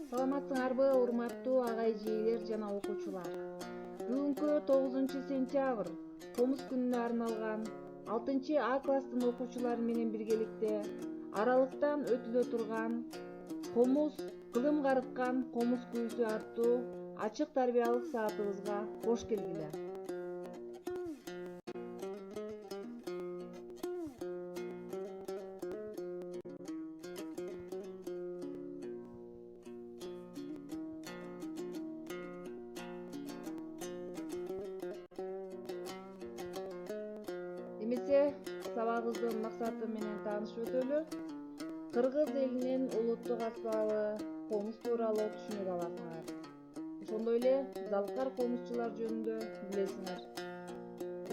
Саламатсыңарбы, урматтуу агай-эжелер жана окуучулар. Бүгүнкү 9-сентябрь Комуз күнүнө арналган 6-А класстын окуучулары менен биргеликте аралыктан өтүлө турган Комуз кылым карыккан комуз күүсү аттуу ачык тарбиялык саатыбызга кош келгиле. Эмесе сабагыбыздын максаты менен таанышып өтөлү. Кыргыз элинин улуттук аспабы комуз тууралуу түшүнүк аласыңар. Ошондой эле залкар комузчулар жөнүндө билесиңер.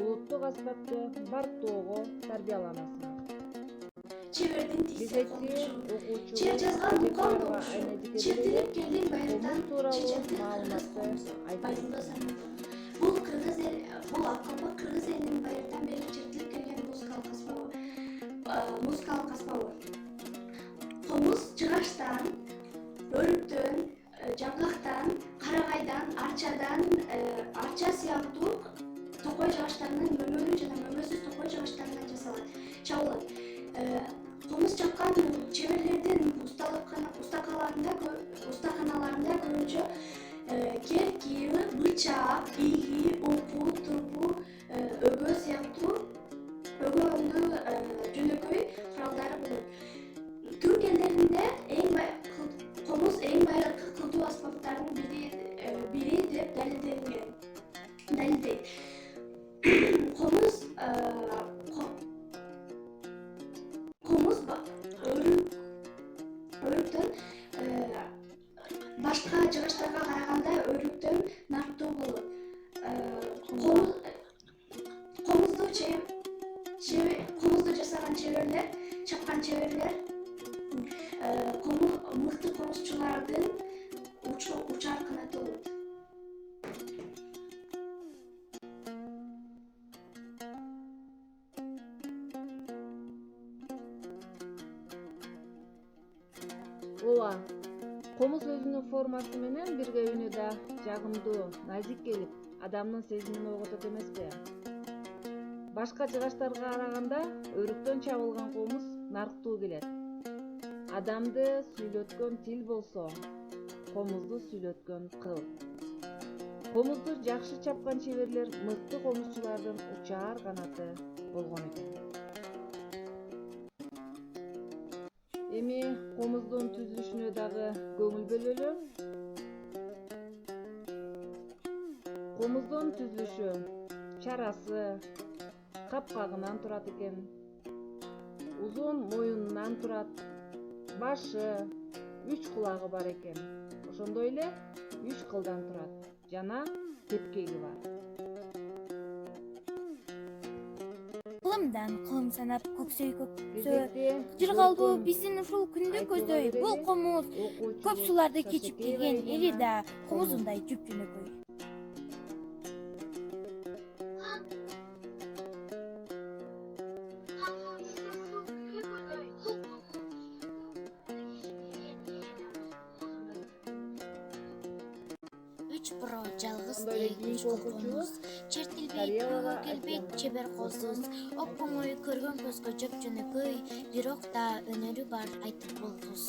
Улуттук аспапты барктоого тарбияланасыңар. Чебердин тисе окуучу Чер жазган мукам чертелип келген байырдан чечерди байырында саналды. Бул акылбы кыргыз элинин байырдан бери чертелип келген музыкалык аспабы. Комуз чыгаштан, өрүктөн, жаңгактан, карагайдан, арча сыяктуу токой жыгачтарынан мөмөлүү жана мөмөсүз токой жыгачтарынан чабылат. Комуз чапкан чеберлердин устаканаларында көбүнчө кер кийими, бычак, ийги, упу, турпу, өгө сыяктуу өгө өңдүү жөнөкөй куралдары болот. Түрк элдеринде комуз эң байыркы кылдуу аспаптардын бири деп далилдейт. Комуз өрүктөн башка жыгачтарга караганда өрүктөн нарттуу болот. Комузду жасаган чеберлер, чапкан чеберлер мыкты комузчулардын учар канаты болот. Ооба, комуз өзүнүн формасы менен бирге да жагымдуу, назик келип, адамдын сезимин ойготот эмеспи? Башка жыгачтарга караганда өрүктөн чабылган комуз нарктуу келет. Адамды сүйлөткөн тил болсо, комузду сүйлөткөн кыл. Комузду жакшы чапкан чеберлер мыкты комузчулардын учар канаты болгон экен. Эми комуздун түзүлүшүнө дагы көңүл бөлөлү. Комуздун түзүлүшү чарасы капкагынан турат экен. Узун моюнунан турат. Башы 3 кулагы бар экен. Ошондой эле 3 кылдан турат жана тепкеги бар. Кылымдан кылым санап көксөй жыргалдуу биздин ушул күндү көздөй. Бул комуз көп суларды кечип келген эли да комузундай жүп-жөнөкөй. Бuro жалгыз окуучубуз чертилбей көйгө келбейт чебер колсуз, оп-оңой көргөн көзгө жөп-жөнөкөй, бирок да өнөрү бар айтып болгус.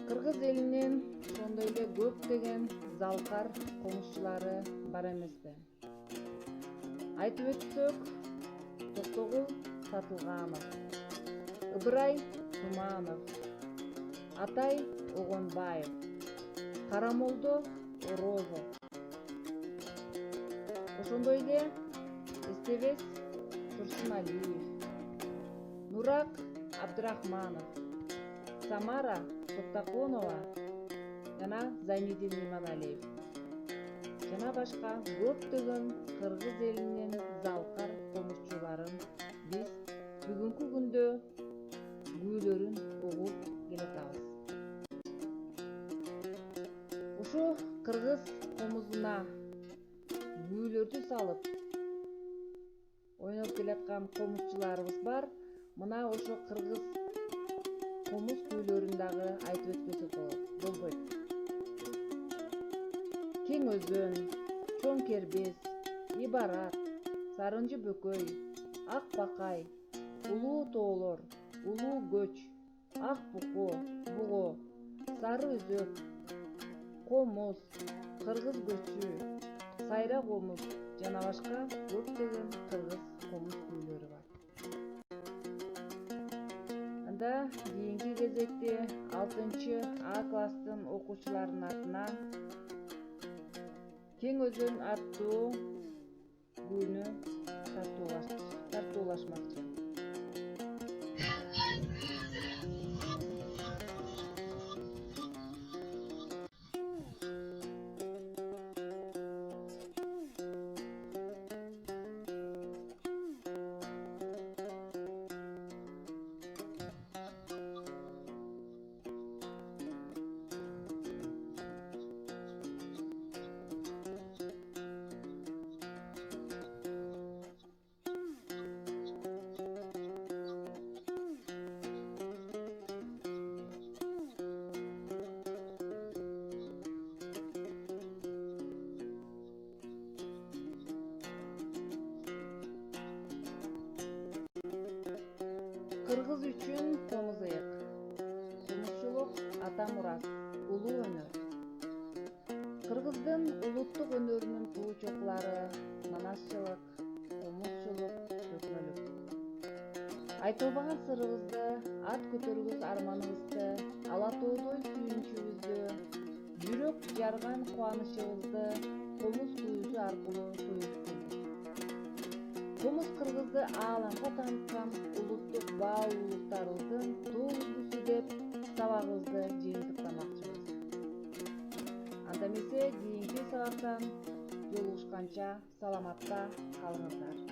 Кыргыз элинин ошондой эле көптөгөн залкар комузчулары бар эмеспи? Айтып өтсөк, Токтогул Сатылганов, Ыбырай Туманов, Атай Огонбаев, Карамолдо Орозов. Ошондой эле Эстебес Турсуналиев, Нурак Абдрахманов, Самара Токтаконова жана Зайнидин Иманалиев жана башка көптөгөн кыргыз элинин залкар комузчуларын биз бүгүнкү күндө күүлөрүн угуп келатабыз. Ушу кыргыз комузуна күүлөрдү салып ойноп келаткан комузчуларыбыз бар. Мына ошо кыргыз комуз күүлөрүн дагы айтып өтпөсө болбойт. Кең өзөн, чоң кербез, ибарат, сарынжы бөкөй, ак бакай, улуу тоолор, улуу көч, ак буго, сары үзөк, комуз, кыргыз көчү, сайра комуз жана башка көптөгөн кыргыз комуз күүлөрү бар. Анда кийинки кезекте 6А класстын окуучуларынын атынан Кең өзөн аттуу күүнү тартуулашмакчы. Кыргыз үчүн комуз ыйык. Комузчулук ата мурас, улуу өнөр. Кыргыздын улуттук өнөрүнүн туу чокулары манасчылык, комузчулук, көкмөлүк. Айтылбаган сырыбызды, ат көтөргүс арманыбызды, ала тоодой сүйүнчүбүздү, жүрөк жарган кубанычыбызды комуз күүсү аркылуу туюштурдук. Комуз кыргызды ааламга тааныткан улуттук баа улуттарыбыздын туу үлгүсү деп сабагыбызды жыйынтыктамакчыбыз. Анда эмесе кийинки сабактан жолугушканча саламатта калыңыздар.